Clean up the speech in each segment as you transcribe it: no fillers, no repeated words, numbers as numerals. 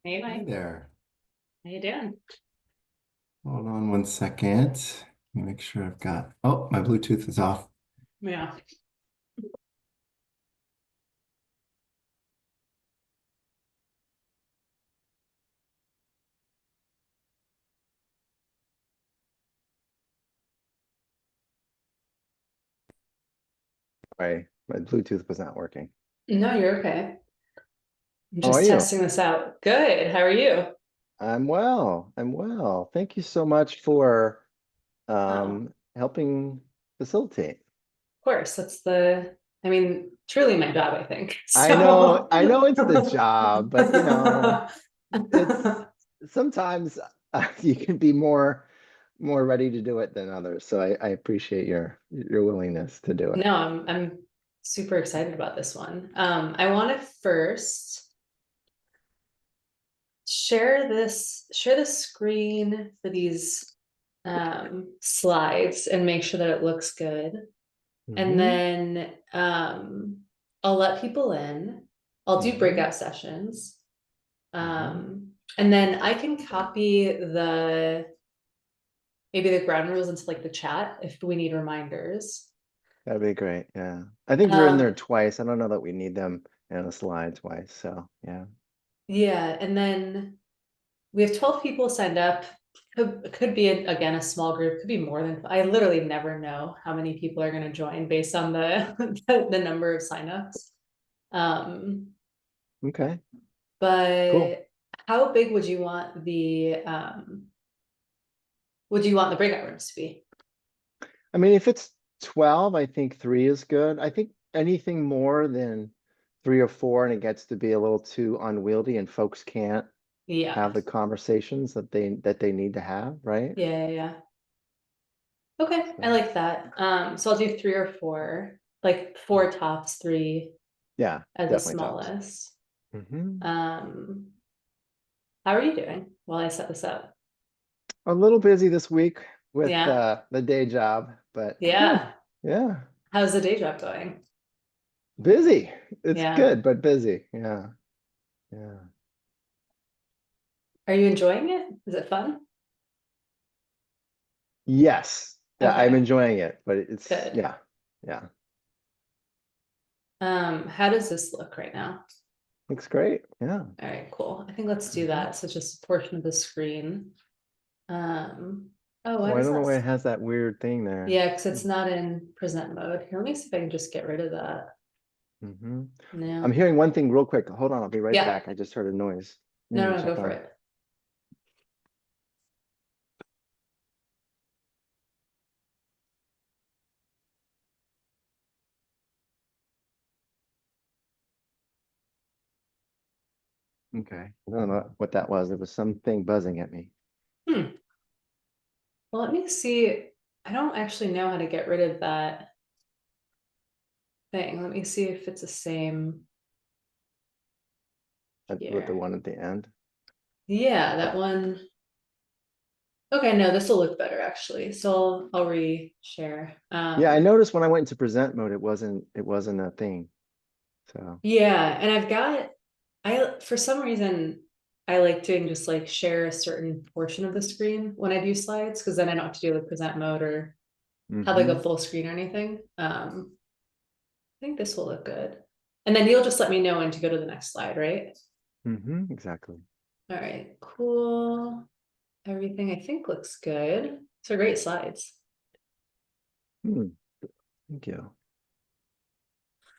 Hey, Hey Mike. there. How you doing? Hold on one second. Let me make sure I've got, oh, my Bluetooth is off. Yeah. My Bluetooth was not working. No, you're okay. I'm How are just you? testing this out. Good. How are you? Of I'm well. I'm well. Thank you so much for Oh, helping facilitate. course. I mean, truly my job, I think. So, I know it's the job, but it's sometimes you can be more ready to do it than others. So I appreciate your willingness to do it. no, I'm super excited about this one. I want to first share the screen for these slides and make sure that it looks good. And Hmm. then I'll let people in. I'll do Hmm. breakout sessions. Hmm. And then I can copy maybe the ground rules into like the chat if we need reminders. That'd be great. Yeah. I think they're in there Um, twice. I don't know that we need them in a slide twice. So yeah. yeah, and then we have 12 people signed up. Could be again a small group, could be more than I literally never know how many people are going to join based on the the number of signups. Um, Okay. Cool. but how big would you want the breakout rooms to be? I mean, if it's 12, I think three is good. I think anything more than three or four and it gets to be a little too unwieldy and folks can't have Yeah. the conversations that they need to have, right? Yeah. Okay, I So like that. So I'll do three or four, like four tops, three yeah, as the definitely tops. smallest. Hmm. Um, how are you doing while I set this up? A little busy this week with Yeah, the day job, but yeah. yeah. How's the day job going? Busy. It's Yeah. good, but busy. Yeah. Yeah. Are you enjoying it? Is it fun? Yes. Yeah, I'm Okay, enjoying it, but it's good. yeah. Yeah. How does this look right now? Looks great. Yeah. All right, cool. I think let's do Hmm. that. So just a portion of the screen. Um, oh, why Oh, I does don't know that? why it has that weird thing there. Yeah, because it's not in present mode. Here, let me see if I can just get rid of that. Hmm. I'm No. hearing one thing real quick. Hold on, I'll be right Yeah. back. I just heard a noise. Let No, me no, go check for on. it. Okay. I don't know what that was. There was something buzzing at me. Hmm. Well, let me see. I don't actually know how to get rid of that thing. Let me see if it's the same With the here. one at the end. Yeah, that one. Okay, no, this will look better actually. So I'll re-share. Yeah, I noticed when I went into present mode, it wasn't a thing. So Yeah, and for some reason I like doing just like share a certain portion of the screen when I do slides because then I don't have to do the present mode or have like a hmm. full screen or anything. I think this will look good. And then you'll just let me know when to go to the next slide, right? Exactly. All right, cool. Everything I think looks good. So great slides. Hmm. Thank you.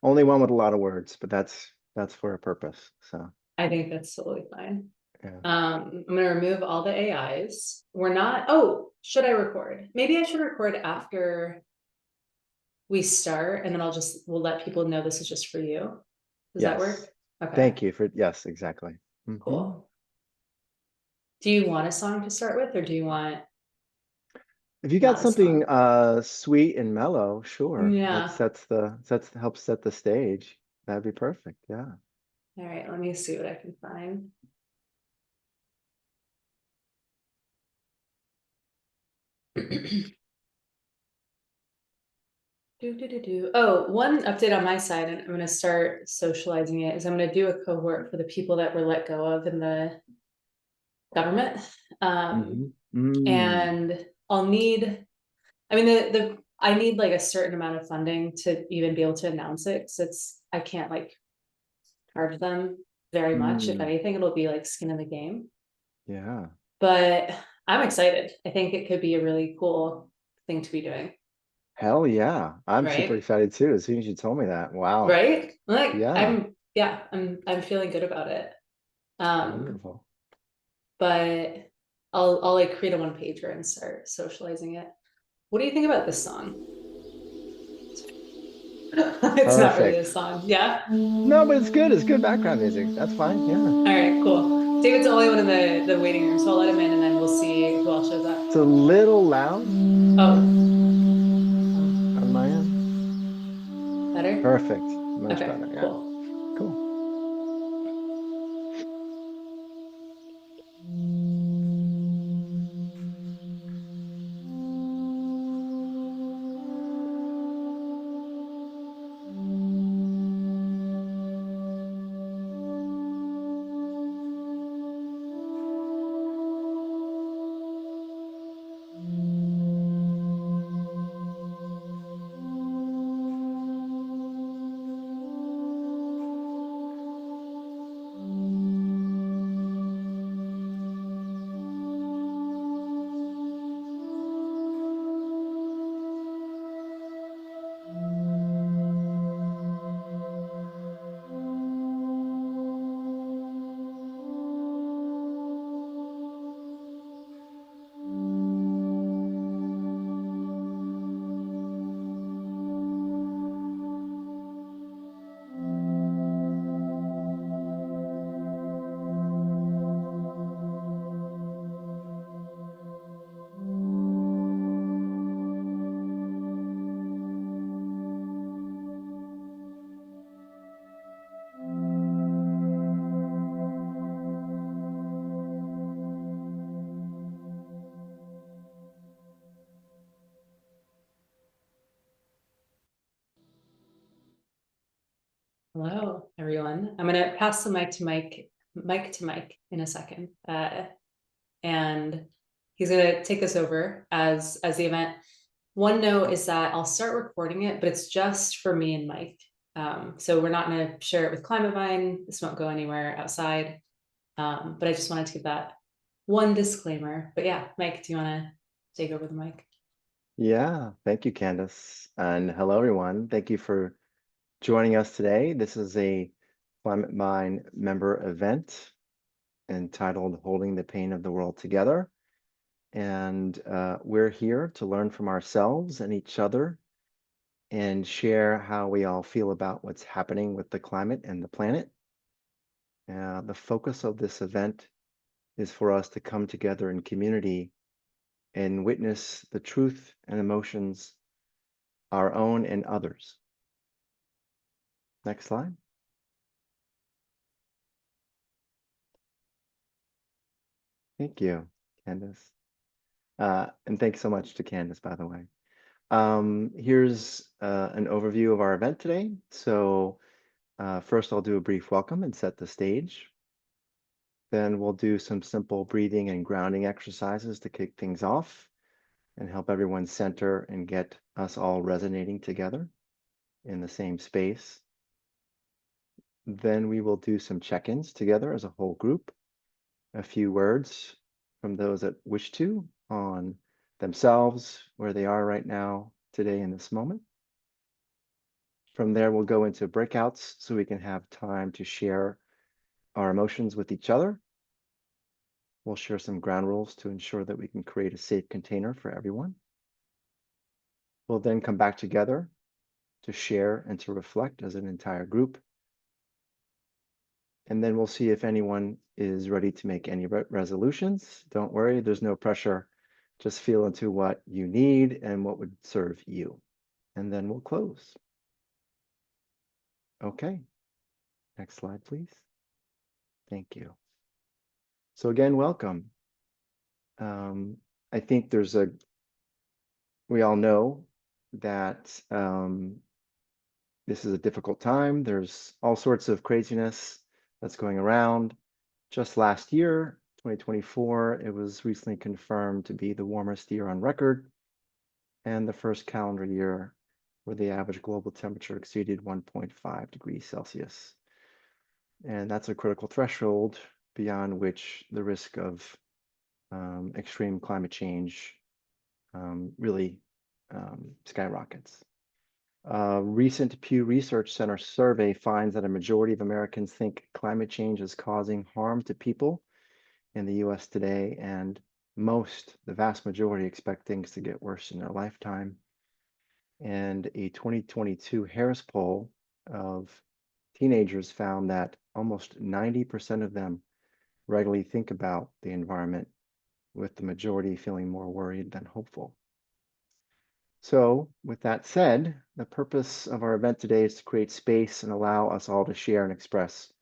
Only one with a lot of words, but that's for a purpose. So I think that's totally fine. yeah. I'm gonna remove all the AIs. Oh, should I record? Maybe I should record after we start and then we'll let people know this is just for you. Does that Yes. work? Okay, Thank you for yes, exactly. Hmm. cool. Do you want a song to start with or do you want If you got not a something song? sweet and mellow, sure. That Yeah. helps set the stage. That'd be perfect. Yeah. All right, let me see what I can find. Oh, one update on my side, and I'm going to start socializing it, is I'm going to do a cohort for the people that were let go of in the government. Mm. And I'll need, I mean, I need like a certain amount of funding to even be able to announce it. Cause I can't like charge them very much. If Mm. anything, it'll be like skin in the game. Yeah. But I'm excited. I think it could be a really cool thing to be doing. Hell yeah. I'm super Right. excited too, as soon as you told me that. Wow. Right. Like Yeah. I'm feeling good about it. Um, Wonderful. but I'll like create a one pager and start socializing it. What do you think about this song? It's not really a Perfect. song. Yeah. No, but it's good. It's good background music. That's fine. Yeah. All right, cool. David's the only one in the waiting room, so I'll let him in and then we'll see who else shows up. It's a little loud Oh, on my end. better? Perfect. Much Okay, better. Yeah. cool. Cool. Hello, everyone. I'm gonna pass the mic to Mike in a second. And he's gonna take us over as the event. One note is that I'll start recording it, but it's just for me and Mike. So we're not gonna share it with Climate Vine. This won't go anywhere outside. But I just wanted to give that one disclaimer. But yeah, Mike, do you want to take over the mic? Yeah. Thank you, Candace. And hello, everyone. Thank you for joining us today. This is a Climate Mind member event entitled Holding the Pain of the World Together. And we're here to learn from ourselves and each other and share how we all feel about what's happening with the climate and the planet. The focus of this event is for us to come together in community and witness the truth and emotions, our own and others. Next slide. Thank you, Candace. And thanks so much to Candace, by the way. Here's an overview of our event today. So first I'll do a brief welcome and set the stage. Then we'll do some simple breathing and grounding exercises to kick things off and help everyone center and get us all resonating together in the same space. Then we will do some check-ins together as a whole group, a few words from those that wish to on themselves, where they are right now, today in this moment. From there, we'll go into breakouts so we can have time to share our emotions with each other. We'll share some ground rules to ensure that we can create a safe container for everyone. We'll then come back together to share and to reflect as an entire group. And then we'll see if anyone is ready to make any resolutions. Don't worry, there's no pressure. Just feel into what you need and what would serve you. And then we'll close. Okay, next slide, please. Thank you. So again, welcome. I think we all know that this is a difficult time. There's all sorts of craziness that's going around. Just last year, 2024, it was recently confirmed to be the warmest year on record and the first calendar year where the average global temperature exceeded 1.5 degrees Celsius. And that's a critical threshold beyond which the risk of extreme climate change really skyrockets. A recent Pew Research Center survey finds that a majority of Americans think climate change is causing harm to people in the US today, and the vast majority, expect things to get worse in their lifetime. And a 2022 Harris poll of teenagers found that almost 90% of them regularly think about the environment, with the majority feeling more worried than hopeful. So, with that said, the purpose of our event today is to create space and allow us all to share and express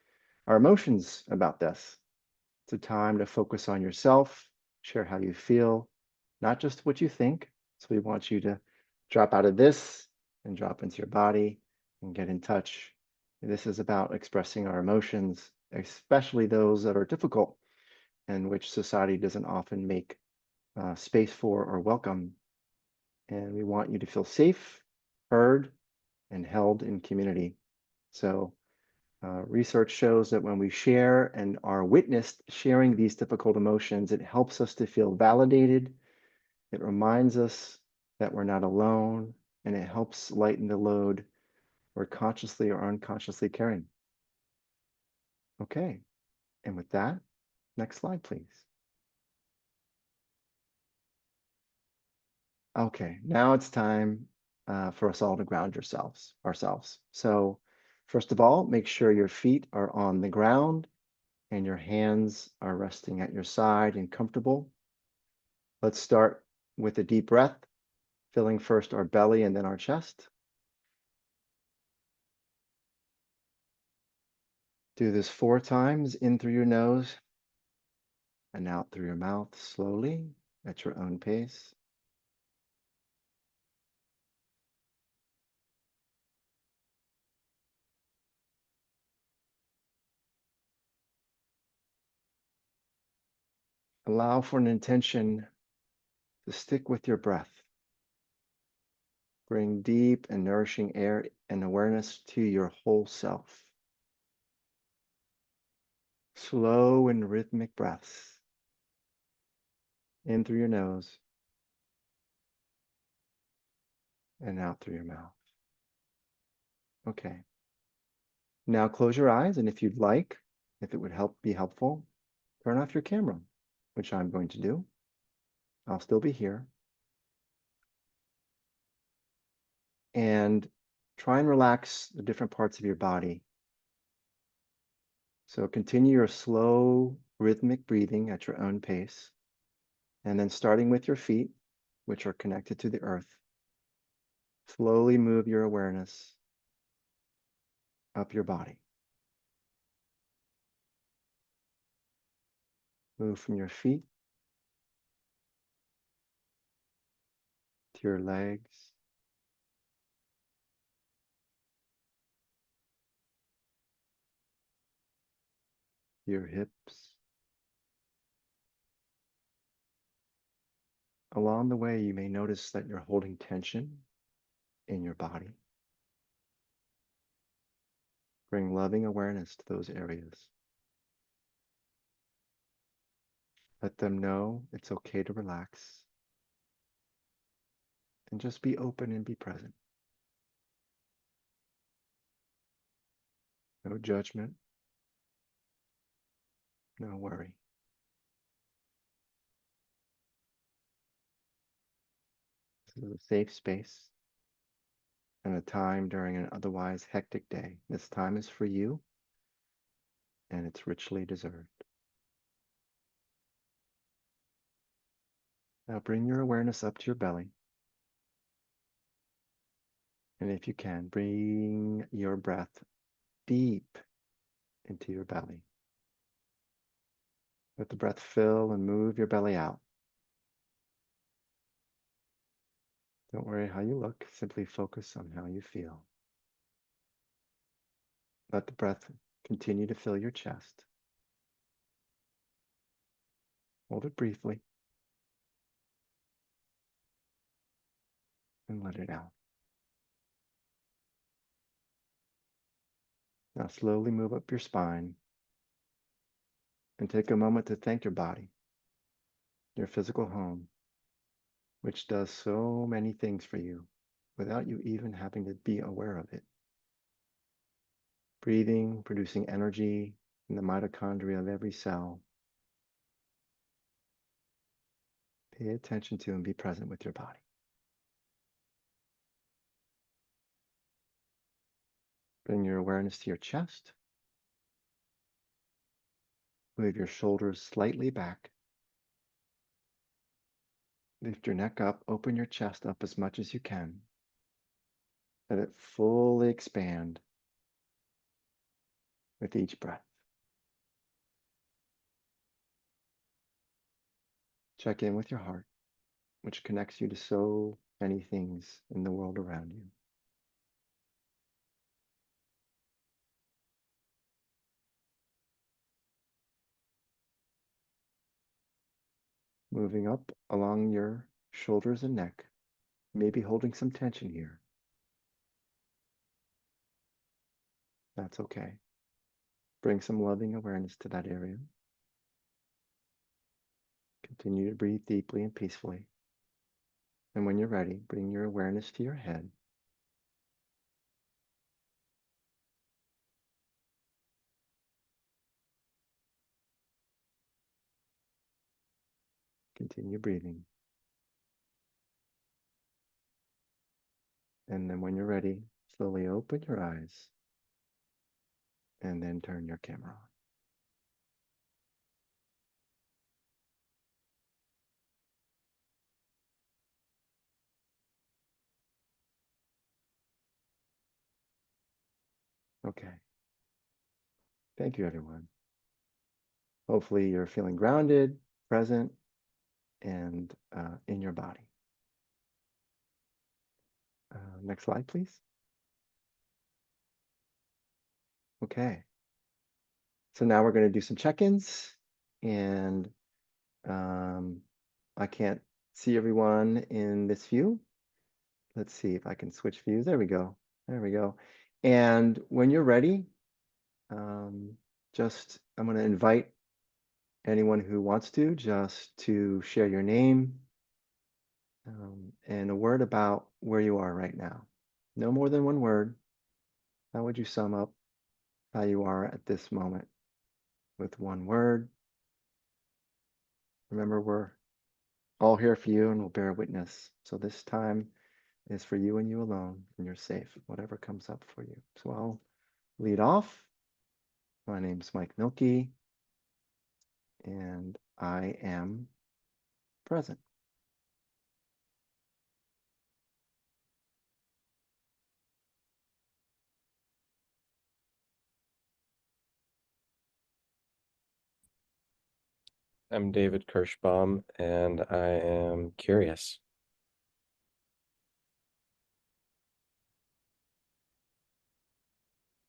our emotions about this. It's a time to focus on yourself, share how you feel, not just what you think. So, we want you to drop out of this and drop into your body and get in touch. This is about expressing our emotions, especially those that are difficult and which society doesn't often make space for or welcome. And we want you to feel safe, heard, and held in community. So, research shows that when we share and are witnessed sharing these difficult emotions, it helps us to feel validated. It reminds us that we're not alone, and it helps lighten the load we're consciously or unconsciously carrying. Okay, and with that, next slide, please. Okay, now it's time for us all to ground ourselves. So, first of all, make sure your feet are on the ground and your hands are resting at your side and comfortable. Let's start with a deep breath, filling first our belly and then our chest. Do this 4 times, in through your nose and out through your mouth slowly at your own pace. Allow for an intention to stick with your breath. Bring deep and nourishing air and awareness to your whole self. Slow and rhythmic breaths in through your nose and out through your mouth. Okay. Now close your eyes, and if you'd like, if it would be helpful, turn off your camera, which I'm going to do. I'll still be here. And try and relax the different parts of your body. So continue your slow, rhythmic breathing at your own pace. And then starting with your feet, which are connected to the earth, slowly move your awareness up your body. Move from your feet to your legs, your hips. Along the way, you may notice that you're holding tension in your body. Bring loving awareness to those areas. Let them know it's okay to relax and just be open and be present. No judgment, no worry. This is a safe space and a time during an otherwise hectic day. This time is for you, and it's richly deserved. Now bring your awareness up to your belly. And if you can, bring your breath deep into your belly. Let the breath fill and move your belly out. Don't worry how you look, simply focus on how you feel. Let the breath continue to fill your chest. Hold it briefly and let it out. Now slowly move up your spine and take a moment to thank your body, your physical home, which does so many things for you without you even having to be aware of it. Breathing, producing energy in the mitochondria of every cell. Pay attention to and be present with your body. Bring your awareness to your chest. Move your shoulders slightly back. Lift your neck up, open your chest up as much as you can. Let it fully expand with each breath. Check in with your heart, which connects you to so many things in the world around you. Moving up along your shoulders and neck, maybe holding some tension here. That's okay. Bring some loving awareness to that area. Continue to breathe deeply and peacefully. And when you're ready, bring your awareness to your head. Continue breathing. And then when you're ready, slowly open your eyes and then turn your camera on. Okay. Thank you, everyone. Hopefully you're feeling grounded, present, and in your body. Next slide, please. Okay. So now we're going to do some check-ins, and I can't see everyone in this view. Let's see if I can switch views. There we go. There we go. And when you're ready, I'm going to invite anyone who wants to just to share your name and a word about where you are right now. No more than one word. How would you sum up how you are at this moment with one word? Remember, we're all here for you and we'll bear witness. So this time is for you and you alone, and you're safe, whatever comes up for you. So I'll lead off. My name's Mike Mielke, and I am present. I'm David Kirschbaum, and I am curious.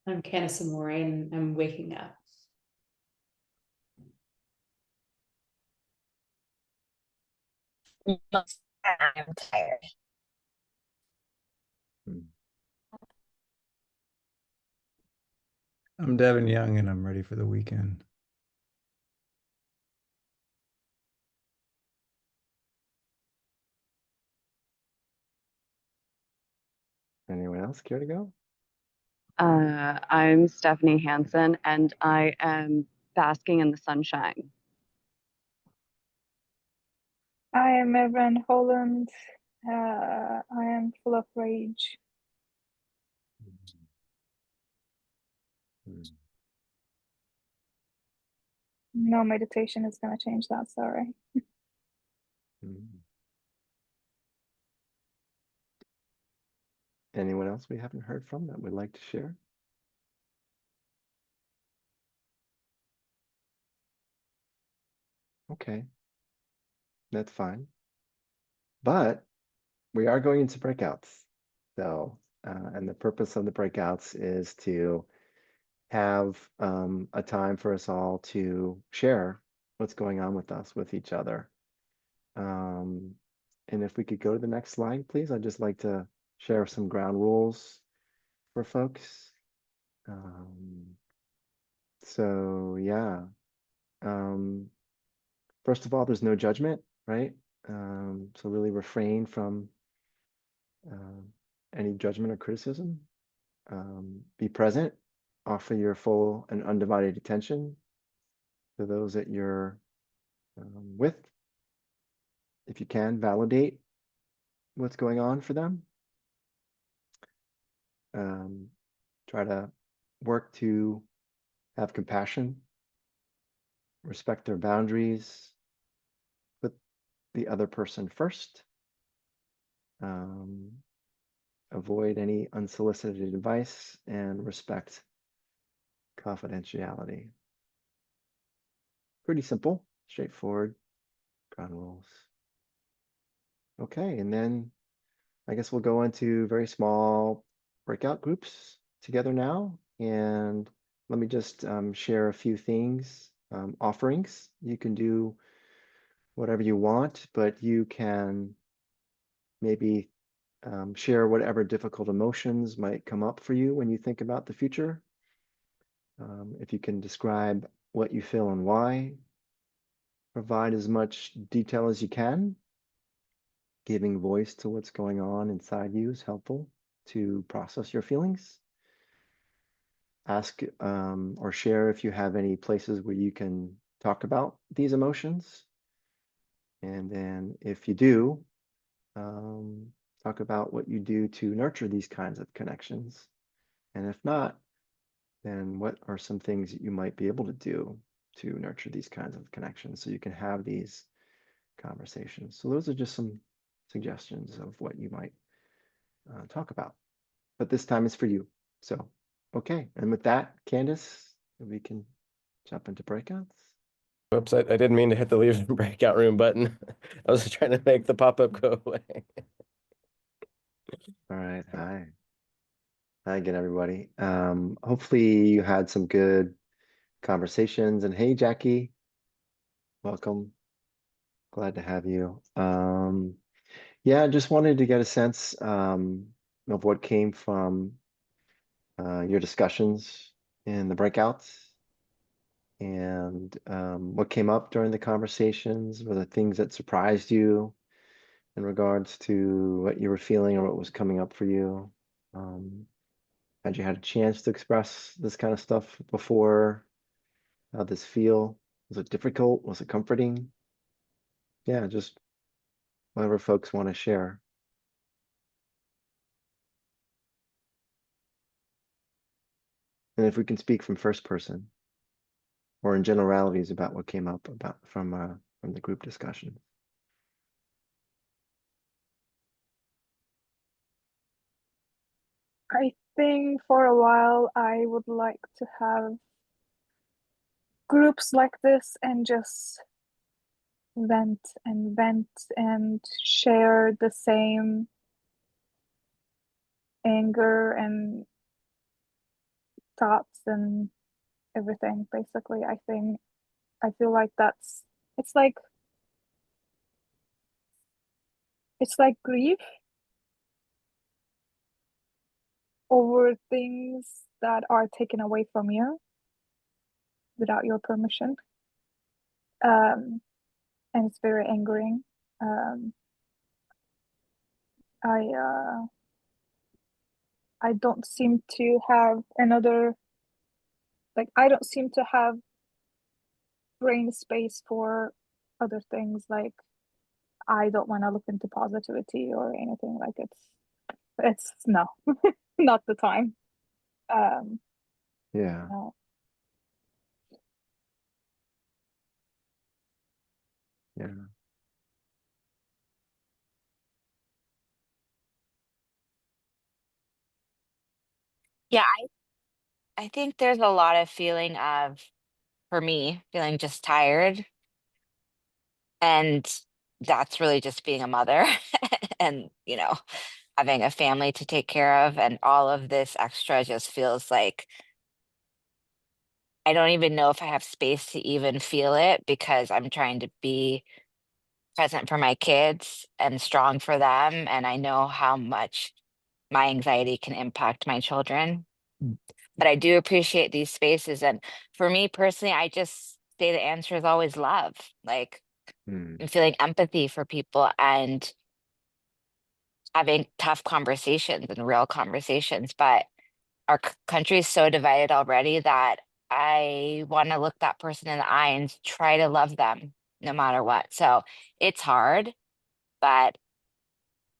I'm Candace Amore, and I'm waking up. I'm tired. I'm Devin Young and I'm ready for the weekend. Anyone else care to go? I'm Stephanie Hansen, and I am basking in the sunshine. I am Evan Holland. I am full of rage. Hmm. No meditation is going to change that, sorry. Hmm. Anyone else we haven't heard from that would like to share? Okay, that's fine. But we are going into breakouts. So, and the purpose of the breakouts is to have a time for us all to share what's going on with us, with each other. And if we could go to the next slide, please. I'd just like to share some ground rules for folks. So yeah. First of all, there's no judgment, right? So really refrain from any judgment or criticism. Be present, offer your full and undivided attention to those that you're with. If you can, validate what's going on for them. Try to work to have compassion, respect their boundaries, put the other person first. Avoid any unsolicited advice and respect confidentiality. Pretty simple, straightforward ground rules. Okay, and then I guess we'll go into very small breakout groups together now. And let me just share a few things, offerings. You can do whatever you want, but you can maybe share whatever difficult emotions might come up for you when you think about the future. If you can describe what you feel and why, provide as much detail as you can. Giving voice to what's going on inside you is helpful to process your feelings. Ask or share if you have any places where you can talk about these emotions. And then if you do, talk about what you do to nurture these kinds of connections. And if not, then what are some things that you might be able to do to nurture these kinds of connections so you can have these conversations. So those are just some suggestions of what you might talk about. But this time is for you. So, okay. And with that, Candace, we can jump into breakouts. Oops, I didn't mean to hit the leave breakout room button. I was trying to make the pop-up go away. All right. Hi. Hi again, everybody. Hopefully you had some good conversations. And hey, Jackie, welcome. Glad to have you. Yeah, just wanted to get a sense of what came from your discussions in the breakouts and what came up during the conversations. Were there things that surprised you in regards to what you were feeling or what was coming up for you? Had you had a chance to express this kind of stuff before? How'd this feel? Was it difficult? Was it comforting? Yeah, just whatever folks want to share. And if we can speak from first person or in generalities about what came up about from the group discussion. I think for a while I would like to have groups like this and just vent and share the same anger and thoughts and everything. Basically, I feel like it's like grief over things that are taken away from you without your permission. And it's very angering. I don't seem to have I don't seem to have brain space for other things. Like, I don't want to look into positivity or anything. Like, it's no, not the time. Yeah. No. Yeah. Yeah, I think there's a lot of feeling of, for me, feeling just tired. And that's really just being a mother and, having a family to take care of. And all of this extra just feels like I don't even know if I have space to even feel it because I'm trying to be present for my kids and strong for them. And I know how much my anxiety can impact my children. But I do appreciate these spaces. And for me personally, I just say the answer is always love. Like, Hmm. and feeling empathy for people and having tough conversations and real conversations. But our country is so divided already that I want to look that person in the eye and try to love them no matter what. So it's hard, but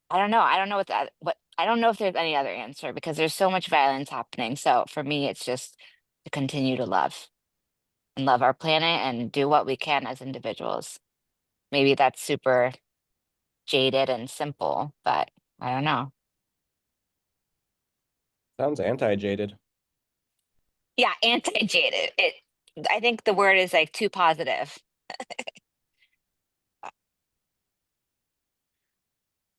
I don't know. I don't know what I don't know if there's any other answer because there's so much violence happening. So for me, it's just to continue to love and love our planet and do what we can as individuals. Maybe that's super jaded and simple, but I don't know. Sounds anti-jaded. Yeah, anti-jaded. I think the word is like too positive.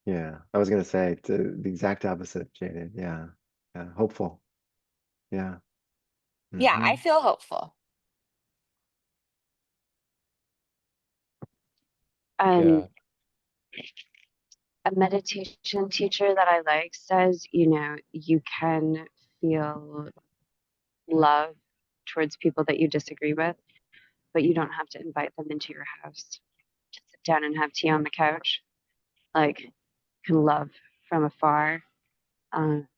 Yeah, I was gonna say the exact opposite of jaded. Yeah, yeah, hopeful. Yeah. Yeah, I Hmm. feel hopeful. Um, Yeah. a meditation teacher that I like says, you can feel love towards people that you disagree with, but you don't have to invite them into your house to sit down and have tea on the couch. Like, you can love from afar. Um,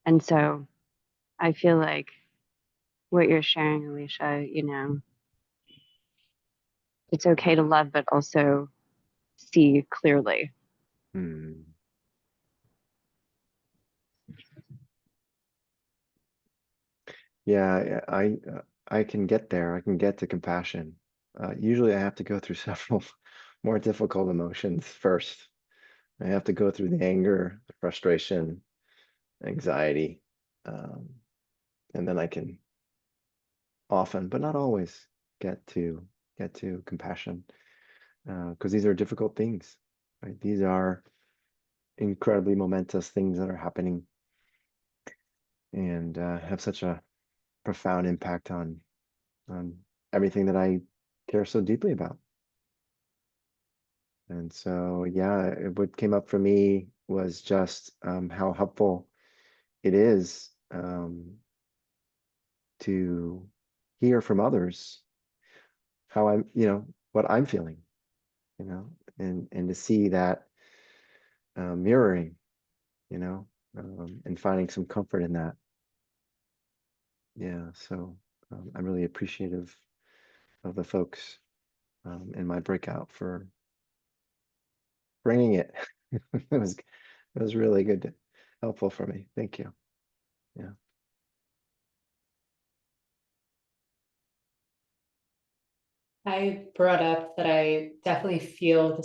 and so I feel like what you're sharing, Alicia, it's okay to love, but also see clearly. Hmm. Yeah, I can get there. I can get to compassion. Usually I have to go through several more difficult emotions first. I have to go through the anger, the frustration, anxiety, um, and then I can often, but not always, get to compassion. Because these are difficult things, right? These are incredibly momentous things that are happening and have such a profound impact on everything that I care so deeply about. And so, yeah, what came up for me was just how helpful it is to hear from others how what I'm feeling, and to see that mirroring, and finding some comfort in that. Yeah, so I'm really appreciative of the folks in my breakout for bringing it. It was really good, helpful for me. Thank you. Yeah. I brought up that I definitely feel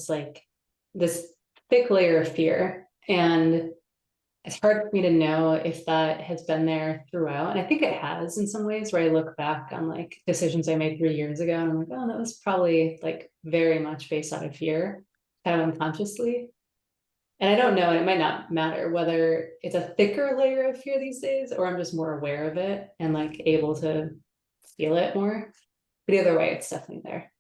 this thick layer of fear, and it's hard for me to know if that has been there throughout. And I think it has in some ways, where I look back on like decisions I made 3 years ago and I'm like, oh, that was probably like very much based out of fear, kind of unconsciously. And I don't know, and it might not matter whether it's a thicker layer of fear these days or I'm just more aware of it and like able to feel it more. But either way, it's definitely there.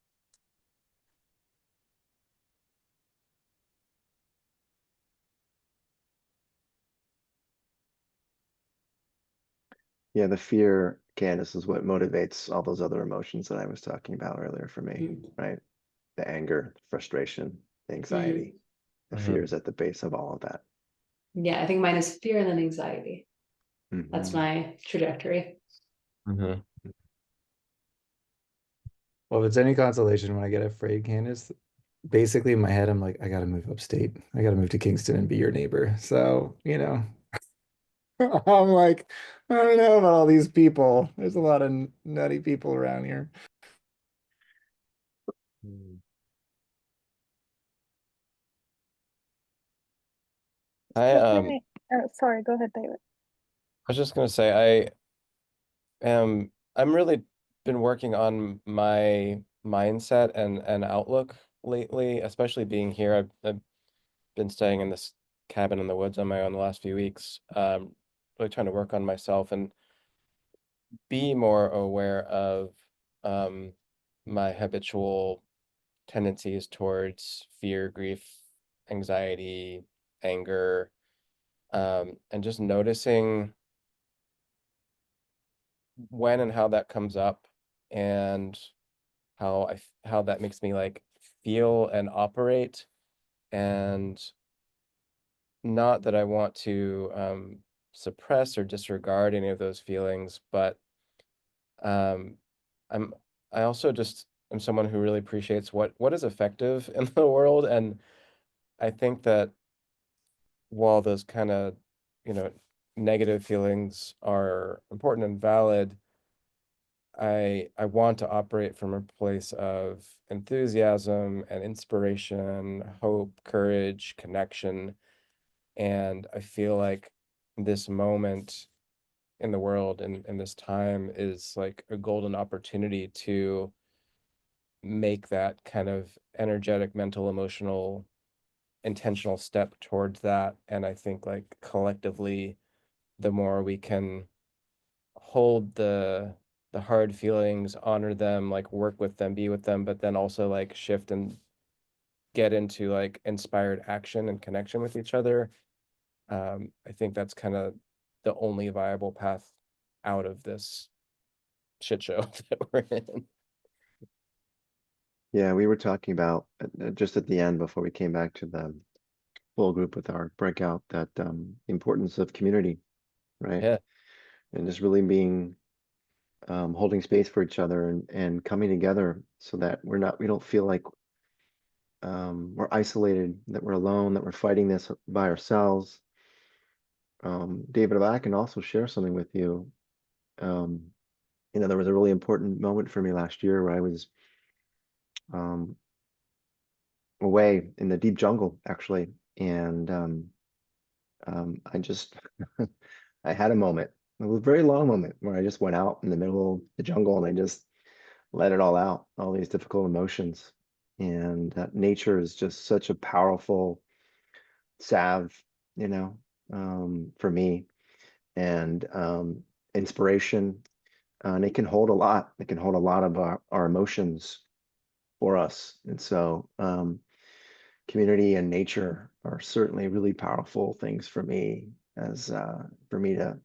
Yeah, the fear, Candace, is what motivates all those other emotions that I was talking about earlier for me, Mm. right? The anger, the frustration, the Mm. anxiety. The fear Mhm. is at the base of all of that. Yeah, I think mine is fear and then anxiety. That's Hmm. my trajectory. Mhm. Well, if it's any consolation, when I get afraid, Candace, basically in my head, I'm like, I gotta move upstate. I gotta move to Kingston and be your neighbor. So, I'm like, I don't know about all these people. There's a lot of nutty people around here. Mm. I Okay. Sorry, go ahead, David. was just gonna say I'm really been working on my mindset and outlook lately, especially being here. I've been staying in this cabin in the woods on my own the last few weeks. Really trying to work on myself and be more aware of my habitual tendencies towards fear, grief, anxiety, anger, and just noticing when and how that comes up, and how that makes me like feel and operate. And not that I want to suppress or disregard any of those feelings, but um, I'm I also just am someone who really appreciates what is effective in the world, and I think that while those kind of, you know, negative feelings are important and valid, I want to operate from a place of enthusiasm and inspiration, hope, courage, connection, and I feel like this moment in the world and this time is like a golden opportunity to make that kind of energetic, mental, emotional, intentional step towards that. And I think like collectively, the more we can hold the hard feelings, honor them, like work with them, be with them, but then also like shift and get into like inspired action and connection with each other. I think that's kind of the only viable path out of this shit show that we're in. Yeah, we were talking about just at the end before we came back to the full group with our breakout that the importance of community, right? Yeah, And just really being holding space for each other and coming together so that we don't feel like we're isolated, that we're alone, that we're fighting this by ourselves. David, if I can also share something with you. Um, there was a really important moment for me last year where I was um, away in the deep jungle, actually, and I just I had a moment. It was a very long moment where I just went out in the middle of the jungle and I just let it all out, all these difficult emotions. And nature is just such a powerful salve, you know, for me, and inspiration. And it can hold a lot. It can hold a lot of our emotions for us. And so community and nature are certainly really powerful things for me as for me to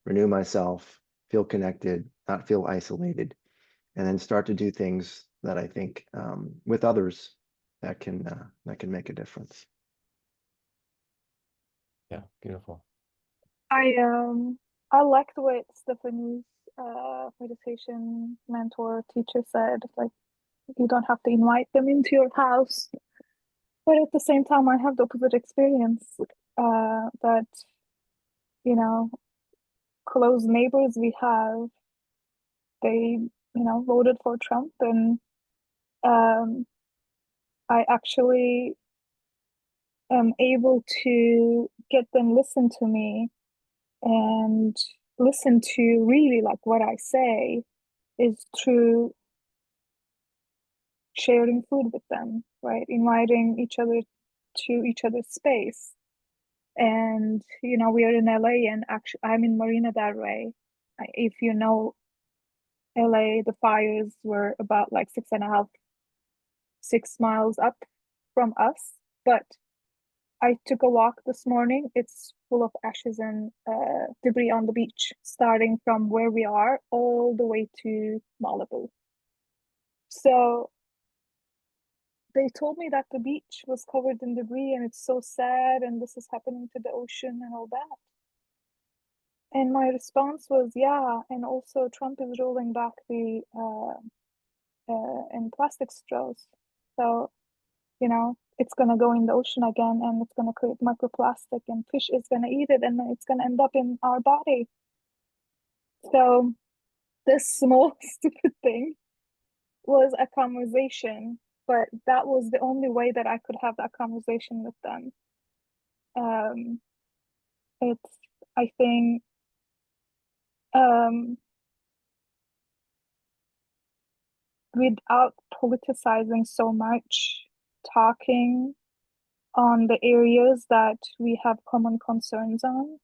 renew myself, feel connected, not feel isolated, and then start to do things that I think with others that can make a difference. yeah, beautiful. I liked what Stephanie's meditation mentor teacher said, like you don't have to invite them into your house. But at the same time, I have the opposite experience, that, close neighbors we have, they, voted for Trump, and um, I actually am able to get them listen to me and listen to really like what I say is through sharing food with them, right? Inviting each other to each other's space. And, we are in LA, and actually, I'm in Marina Del Rey. If you know LA, the fires were about like 6.5, 6 miles up from us. But I took a walk this morning. It's full of ashes and debris on the beach, starting from where we are all the way to Malibu. So they told me that the beach was covered in debris and it's so sad and this is happening to the ocean and all that. And my response was, yeah, and also Trump is rolling back the in plastic straws. So, it's gonna go in the ocean again and it's gonna create microplastic and fish is gonna eat it and it's gonna end up in our body. So this small stupid thing was a conversation, but that was the only way that I could have that conversation with them. It's, I think, without politicizing so much, talking on the areas that we have common concerns on,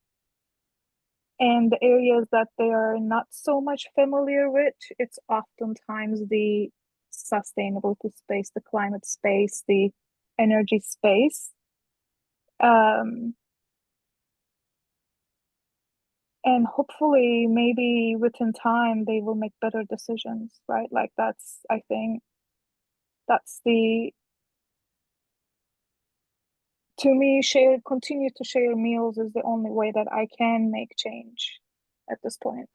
And the areas that they are not so much familiar with, it's oftentimes the sustainability space, the climate space, the energy space. And hopefully, maybe within time, they will make better decisions, right? Like I think that's to me, continue to share meals is the only way that I can make change at this point.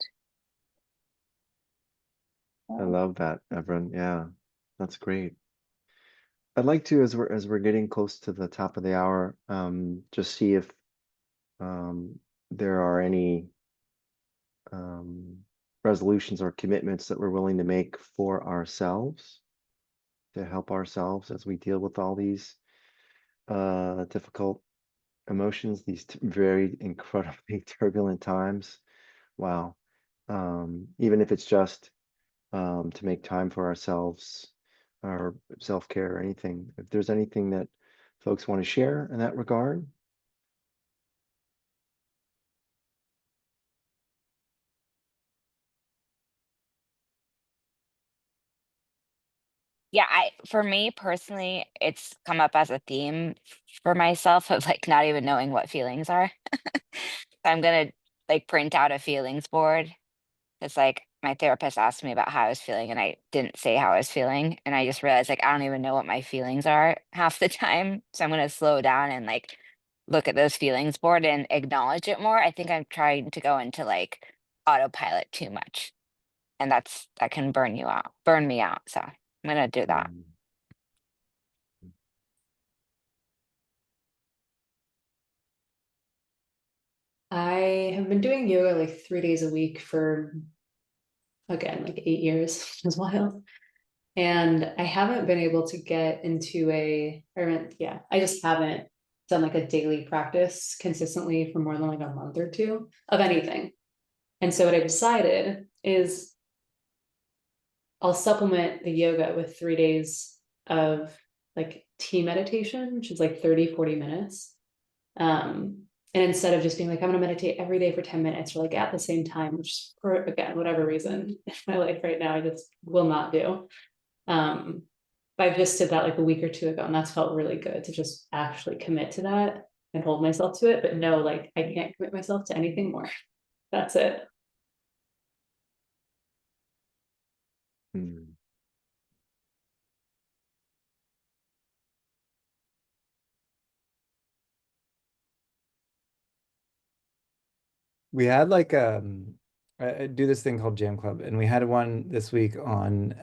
I love that, Evren. Yeah, that's great. I'd like to, as we're getting close to the top of the hour, just see if there are any um, resolutions or commitments that we're willing to make for ourselves to help ourselves as we deal with all these difficult emotions, these very incredibly turbulent times. Wow. Even if it's just to make time for ourselves or self-care or anything. If there's anything that folks want to share in that regard. Yeah, for me personally, it's come up as a theme for myself of like not even knowing what feelings are. So I'm gonna like print out a feelings board. It's like my therapist asked me about how I was feeling and I didn't say how I was feeling. And I just realized like I don't even know what my feelings are half the time. So I'm gonna slow down and like look at those feelings board and acknowledge it more. I think I'm trying to go into like autopilot too much. And that can burn me out. So I'm gonna do that. Mm. I have been doing yoga like 3 days a week for, again, like 8 years, which is wild. And I haven't been able to get into I just haven't done like a daily practice consistently for more than like a month or two of anything. And so what I decided is I'll supplement the yoga with 3 days of like tea meditation, which is like 30-40 minutes. And instead of just being like, I'm gonna meditate every day for 10 minutes or like at the same time, which for again, whatever reason in my life right now, I just will not do. Um, but I just did that like a week or two ago, and that's felt really good to just actually commit to that and hold myself to it. But no, like I can't commit myself to anything more. That's it. Mm. We had like I do this thing called Jam Club, and we had one this week on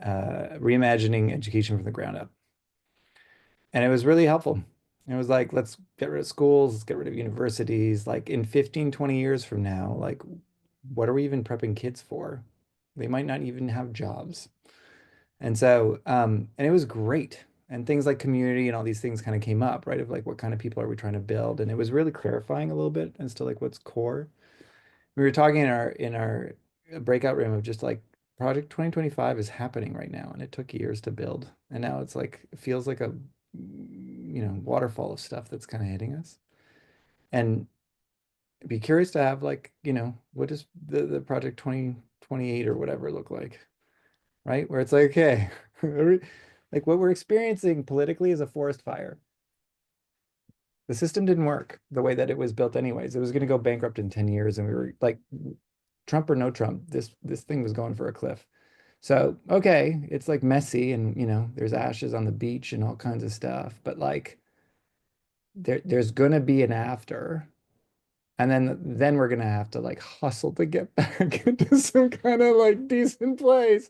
reimagining education from the ground up. And it was really helpful. It was like, let's get rid of schools, let's get rid of universities. Like in 15, 20 years from now, like what are we even prepping kids for? They might not even have jobs. And so, and it was great. And things like community and all these things kind of came up, right? Of like, what kind of people are we trying to build? And it was really clarifying a little bit as to like what's core. We were talking in our breakout room of just like Project 2025 is happening right now, and it took years to build. And now it's like it feels like a waterfall of stuff that's kind of hitting us. And be curious to have like, what does the Project 2028 or whatever look like? Right? Where it's like, okay, like what we're experiencing politically is a forest fire. The system didn't work the way that it was built anyways. It was going to go bankrupt in 10 years and we were like Trump or no Trump, this thing was going for a cliff. So, okay, it's like messy and there's ashes on the beach and all kinds of stuff, but like there's gonna be an after. And then we're gonna have to like hustle to get back into some kind of like decent place.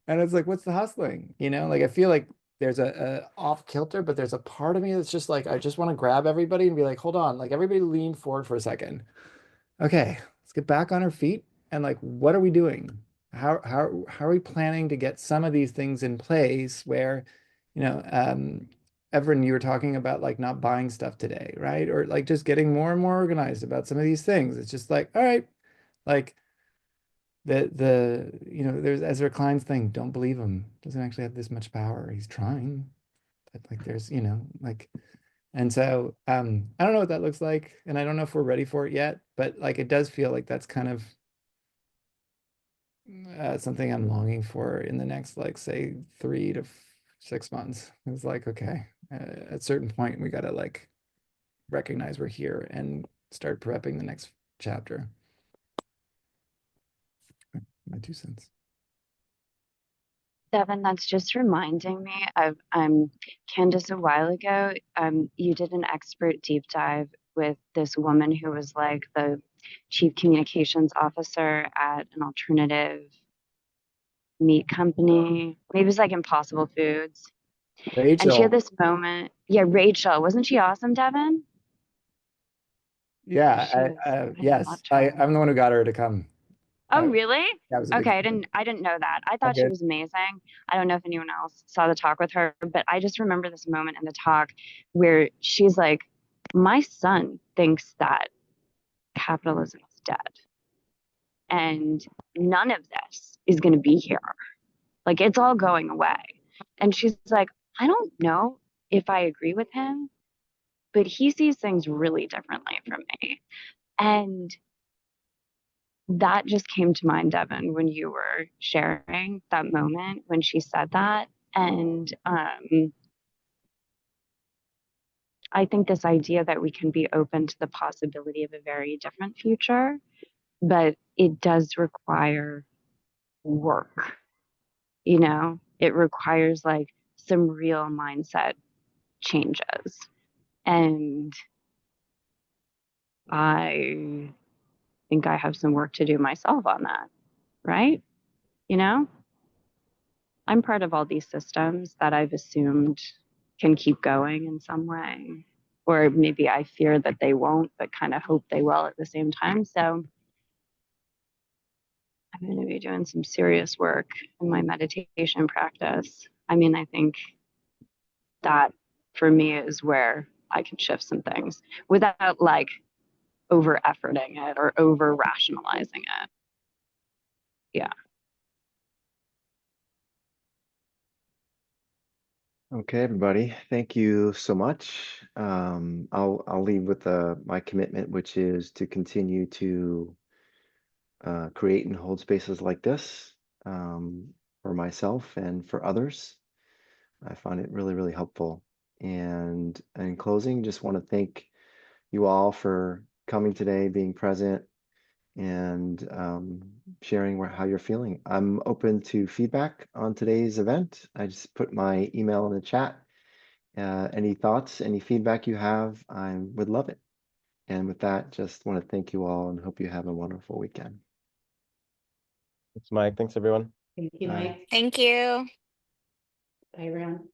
And it's like, what's the hustling? Like I feel like there's a off kilter, but there's a part of me that's just like, I just want to grab everybody and be like, hold on, like everybody lean forward for a second. Okay, let's get back on our feet and like, what are we doing? How are we planning to get some of these things in place where, you know, um, Everin, you were talking about like not buying stuff today, right? Or like just getting more and more organized about some of these things. It's just like, all right, like there's Ezra Klein's thing, don't believe him. Doesn't actually have this much power. He's trying. But like there's, like And so I don't know what that looks like, and I don't know if we're ready for it yet, but like it does feel like that's kind of something I'm longing for in the next, like, say 3 to 6 months. It's like, okay, at a certain point we gotta like recognize we're here and start prepping the next chapter. My 2 cents. Devin, that's just reminding me of Candace, a while ago, you did an expert deep dive with this woman who was like the chief communications officer at an alternative meat company. Maybe it was like Impossible Foods. And she had Rachel. this moment. Yeah, Rachel. Wasn't she awesome, Devin? Yeah, She was. I yes, loved her. I'm the one who got her to come. Oh, really? That was a big Okay, thing. I didn't know that. I thought she Okay. was amazing. I don't know if anyone else saw the talk with her, but I just remember this moment in the talk where she's like, "My son thinks that capitalism is dead, and none of this is going to be here. Like it's all going away." And she's like, "I don't know if I agree with him, but he sees things really differently from me." And that just came to mind, Devin, when you were sharing that moment when she said that. And I think this idea that we can be open to the possibility of a very different future, but it does require work, it requires like some real mindset changes. And I think I have some work to do myself on that, right? I'm part of all these systems that I've assumed can keep going in some way. Or maybe I fear that they won't, but kind of hope they will at the same time. So I'm going to be doing some serious work in my meditation practice. I mean, I think that for me is where I can shift some things without like over efforting it or over rationalizing it. Yeah. Okay, everybody, thank you so much. I'll leave with my commitment, which is to continue to create and hold spaces like this for myself and for others. I find it really, really helpful. And in closing, just want to thank you all for coming today, being present, and sharing how you're feeling. I'm open to feedback on today's event. I just put my email in the chat. Any thoughts, any feedback you have, I would love it. And with that, just want to thank you all and hope you have a wonderful weekend. Thanks, Mike. Thanks, everyone. Thank you, Bye. Mike. Thank you. Bye, everyone.